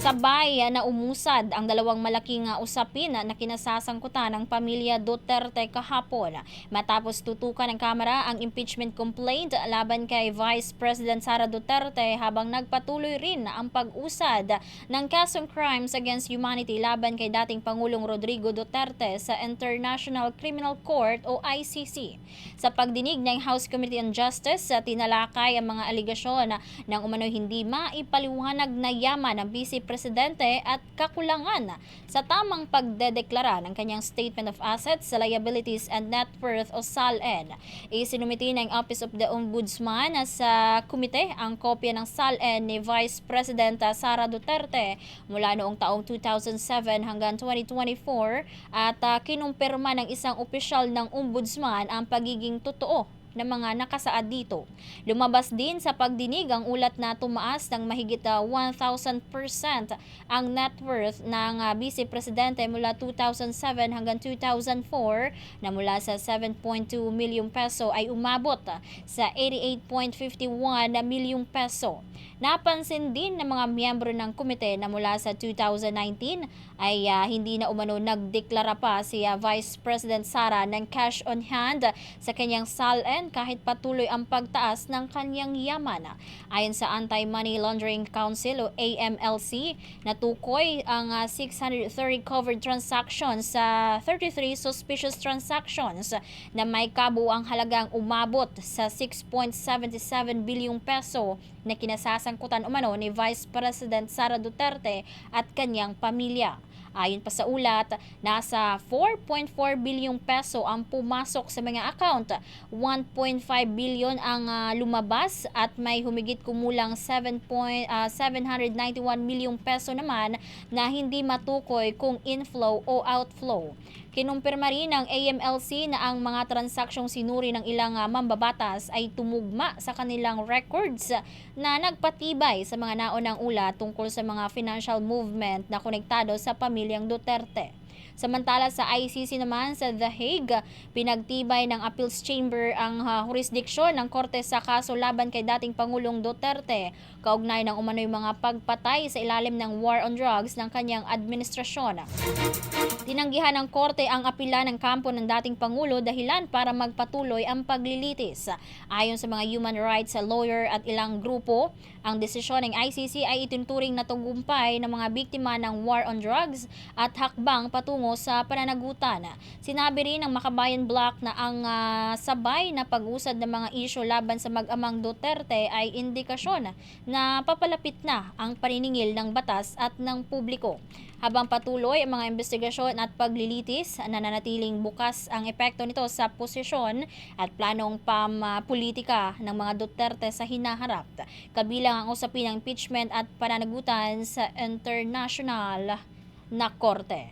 Sabay na umusad ang dalawang malaking usapin na kinasasangkutan ng pamilya Duterte kahapon matapos tutukan ng Kamara ang impeachment complaint laban kay Vice President Sara Duterte habang nagpatuloy rin ang pag-usad ng kasong crimes against humanity laban kay dating Pangulong Rodrigo Duterte sa International Criminal Court o ICC. Sa pagdinig ng House Committee on Justice, tinalakay ang mga aligasyon ng umano'y hindi maipaliwanag na yaman ng Vice Presidente at kakulangan sa tamang pagdedeklara ng kanyang Statement of Assets, Liabilities and Net Worth o SALN. Isinumiti ng Office of the Ombudsman sa komite ang kopya ng SALN ni Vice President Sara Duterte mula noong taong 2007 hanggang 2024 at kinumpirma ng isang opisyal ng Ombudsman ang pagiging totoo ng mga nakasaad dito. Lumabas din sa pagdinig ang ulat na tumaas ng mahigit 1,000% ang net worth ng Vice Presidente mula 2007 hanggang 2004 na mula sa 7.2 milyong peso ay umabot sa 88.51 milyong peso. Napansin din ng mga miyembro ng komite na mula sa 2019 ay hindi na umano nagdeklara pa si Vice President Sara ng cash on hand sa kanyang SALN kahit patuloy ang pagtaas ng kanyang yaman. Ayon sa Anti-Money Laundering Council o AMLC, natukoy ang 630 covered transactions sa 33 suspicious transactions na may kabuuang halagang umabot sa 6.77 bilyong peso na kinasasangkutan umano ni Vice President Sara Duterte at kanyang pamilya. Ayon pa sa ulat, nasa 4.4 bilyong peso ang pumasok sa mga account, 1.5 bilyon ang lumabas at may humigit kumulang 791 milyong peso naman na hindi matukoy kung inflow o outflow. Kinumpirma rin ng AMLC na ang mga transaksiyong sinuri ng ilang mambabatas ay tumugma sa kanilang records na nagpatibay sa mga naunang ulat tungkol sa mga financial movement na konektado sa pamilyang Duterte. Samantala sa ICC naman sa The Hague, pinagtibay ng Appeals Chamber ang jurisdiksyon ng korte sa kaso laban kay dating Pangulong Duterte kaugnay ng umano'y mga pagpatay sa ilalim ng war on drugs ng kanyang administrasyon. Tinanggihan ng korte ang apela ng kampo ng dating Pangulo dahilan para magpatuloy ang paglilitis. Ayon sa mga human rights lawyer at ilang grupo, ang desisyon ng ICC ay itinuturing na tagumpay ng mga biktima ng war on drugs at hakbang patungo sa pananagutan. Sinabi rin ng Makabayan Bloc na ang sabay na pag-usad ng mga isyu laban sa mag-amang Duterte ay indikasyon na papalapit na ang paniningil ng batas at ng publiko. Habang patuloy ang mga investigasyon at paglilitis, nananatiling bukas ang epekto nito sa posisyon at planong pampolitika ng mga Duterte sa hinaharap. Kabilang ang usapin ng impeachment at pananagutan sa international na korte.